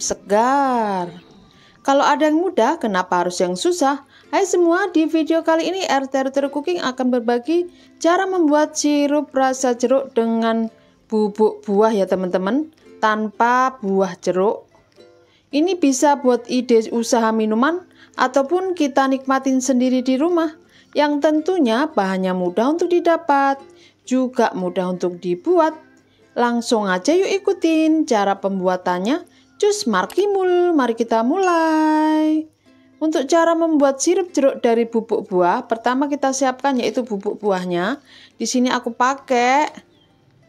segar. Kalau ada yang mudah, kenapa harus yang susah? Hai semua, di video kali ini RT Cooking akan berbagi cara membuat sirup rasa jeruk dengan bubuk buah ya teman-teman, tanpa buah jeruk. Ini bisa buat ide usaha minuman ataupun kita nikmatin sendiri di rumah, yang tentunya bahannya mudah untuk didapat, juga mudah untuk dibuat. Langsung aja yuk ikutin cara pembuatannya. Cus markimul, mari kita mulai. Untuk cara membuat sirup jeruk dari bubuk buah, pertama kita siapkan yaitu bubuk buahnya. Di sini aku pakai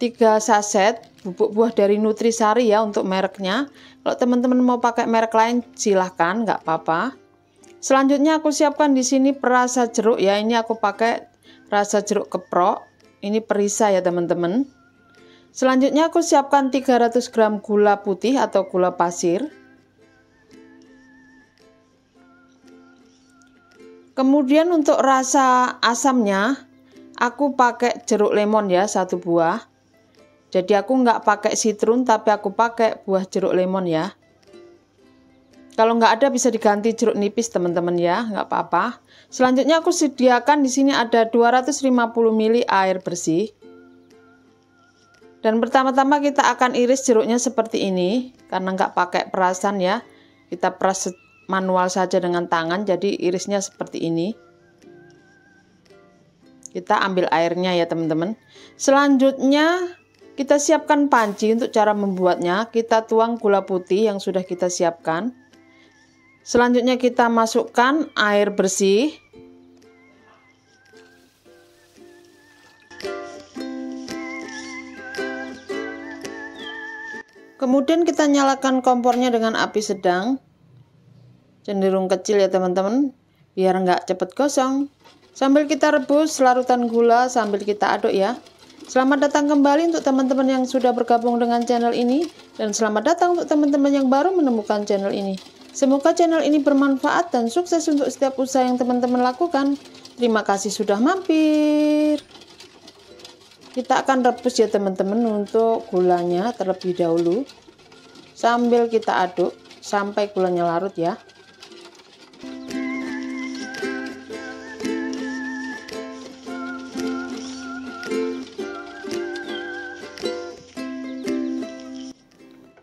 3 saset bubuk buah dari Nutrisari ya untuk mereknya. Kalau teman-teman mau pakai merek lain silahkan, nggak apa-apa. Selanjutnya aku siapkan di sini perasa jeruk ya. Ini aku pakai rasa jeruk keprok. Ini perisa ya teman-teman. Selanjutnya aku siapkan 300 gram gula putih atau gula pasir. Kemudian untuk rasa asamnya, aku pakai jeruk lemon ya, 1 buah. Jadi aku nggak pakai sitrun, tapi aku pakai buah jeruk lemon ya. Kalau nggak ada bisa diganti jeruk nipis teman-teman ya, nggak apa-apa. Selanjutnya aku sediakan di sini ada 250 ml air bersih. Dan pertama-tama kita akan iris jeruknya seperti ini, karena nggak pakai perasan ya. Kita peras manual saja dengan tangan, jadi irisnya seperti ini. Kita ambil airnya ya teman-teman. Selanjutnya kita siapkan panci untuk cara membuatnya. Kita tuang gula putih yang sudah kita siapkan. Selanjutnya kita masukkan air bersih. Kemudian kita nyalakan kompornya dengan api sedang, cenderung kecil ya teman-teman, biar nggak cepet gosong. Sambil kita rebus larutan gula sambil kita aduk ya. Selamat datang kembali untuk teman-teman yang sudah bergabung dengan channel ini, dan selamat datang untuk teman-teman yang baru menemukan channel ini. Semoga channel ini bermanfaat dan sukses untuk setiap usaha yang teman-teman lakukan. Terima kasih sudah mampir. Kita akan rebus ya teman-teman untuk gulanya terlebih dahulu, sambil kita aduk sampai gulanya larut ya.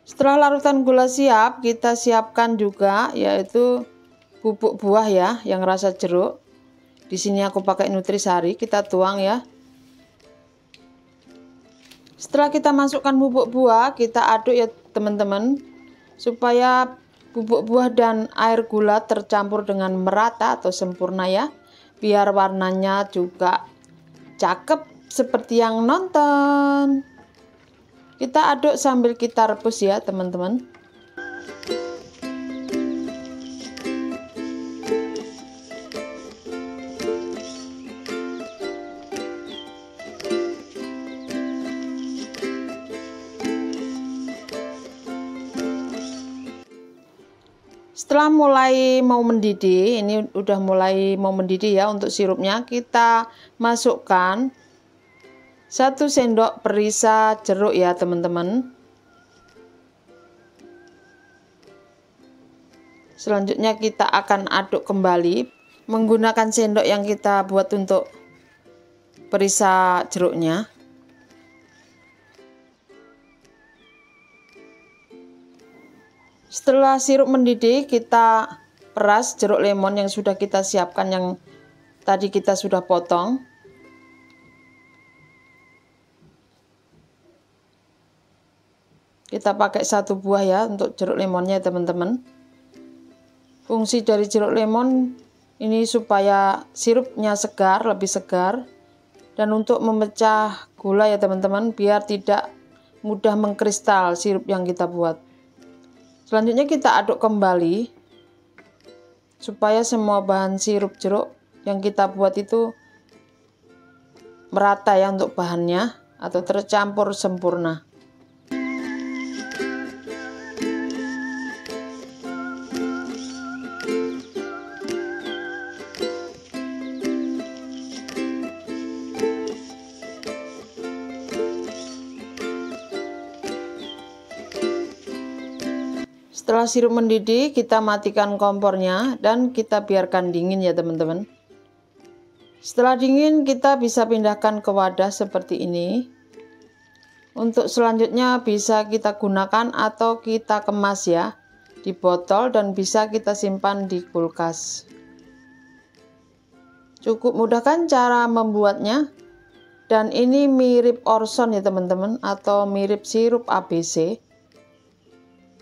Setelah larutan gula siap, kita siapkan juga yaitu bubuk buah ya yang rasa jeruk. Di sini aku pakai Nutrisari, kita tuang ya. Setelah kita masukkan bubuk buah, kita aduk ya teman-teman, supaya bubuk buah dan air gula tercampur dengan merata atau sempurna ya, biar warnanya juga cakep seperti yang nonton. Kita aduk sambil kita rebus ya teman-teman. Setelah mulai mau mendidih, ini udah mulai mau mendidih ya untuk sirupnya, kita masukkan 1 sendok perisa jeruk ya teman-teman. Selanjutnya kita akan aduk kembali menggunakan sendok yang kita buat untuk perisa jeruknya. Setelah sirup mendidih, kita peras jeruk lemon yang sudah kita siapkan, yang tadi kita sudah potong. Kita pakai 1 buah ya untuk jeruk lemonnya teman-teman. Fungsi dari jeruk lemon ini supaya sirupnya segar, lebih segar, dan untuk memecah gula ya teman-teman, biar tidak mudah mengkristal sirup yang kita buat. Selanjutnya kita aduk kembali supaya semua bahan sirup jeruk yang kita buat itu merata ya untuk bahannya atau tercampur sempurna. Setelah sirup mendidih, kita matikan kompornya dan kita biarkan dingin ya teman-teman. Setelah dingin, kita bisa pindahkan ke wadah seperti ini. Untuk selanjutnya bisa kita gunakan atau kita kemas ya di botol dan bisa kita simpan di kulkas. Cukup mudah kan cara membuatnya? Dan ini mirip Orson ya teman-teman, atau mirip sirup ABC,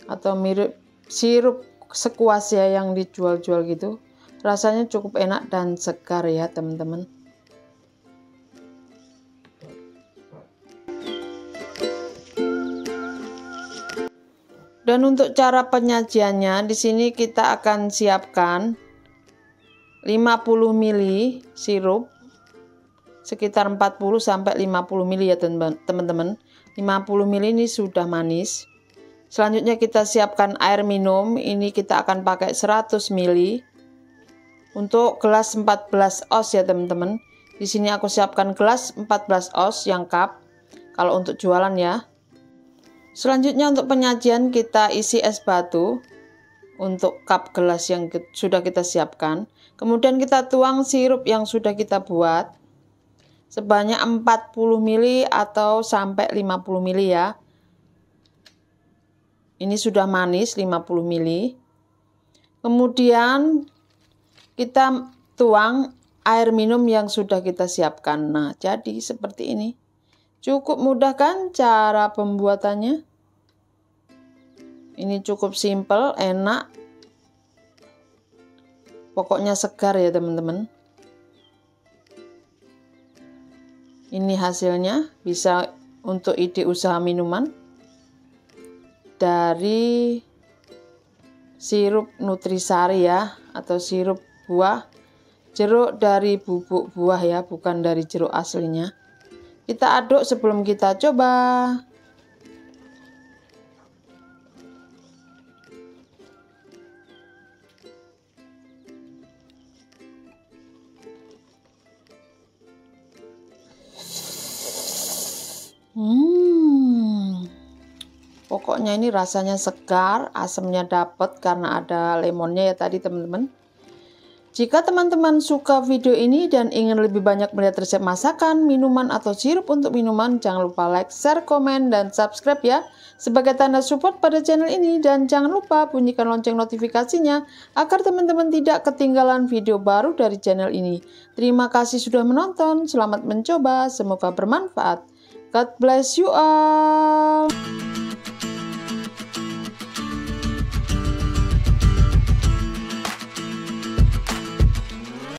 atau mirip sirup sekuas ya yang dijual-jual gitu. Rasanya cukup enak dan segar ya teman-teman. Dan untuk cara penyajiannya, di sini kita akan siapkan 50 ml sirup, sekitar 40 sampai 50 ml ya teman-teman. 50 ml ini sudah manis. Selanjutnya kita siapkan air minum, ini kita akan pakai 100 ml. Untuk gelas 14 oz ya teman-teman. Di sini aku siapkan gelas 14 oz yang cup, kalau untuk jualan ya. Selanjutnya untuk penyajian kita isi es batu untuk cup gelas yang sudah kita siapkan. Kemudian kita tuang sirup yang sudah kita buat sebanyak 40 ml atau sampai 50 ml ya. Ini sudah manis 50 ml. Kemudian kita tuang air minum yang sudah kita siapkan. Nah, jadi seperti ini. Cukup mudah kan cara pembuatannya? Ini cukup simple, enak. Pokoknya segar ya teman-teman. Ini hasilnya, bisa untuk ide usaha minuman dari sirup nutrisari ya, atau sirup buah jeruk dari bubuk buah ya, bukan dari jeruk aslinya. Kita aduk sebelum kita coba. Pokoknya ini rasanya segar, asamnya dapat karena ada lemonnya ya tadi teman-teman. Jika teman-teman suka video ini dan ingin lebih banyak melihat resep masakan, minuman atau sirup untuk minuman, jangan lupa like, share, komen, dan subscribe ya sebagai tanda support pada channel ini. Dan jangan lupa bunyikan lonceng notifikasinya agar teman-teman tidak ketinggalan video baru dari channel ini. Terima kasih sudah menonton, selamat mencoba, semoga bermanfaat. God bless you all.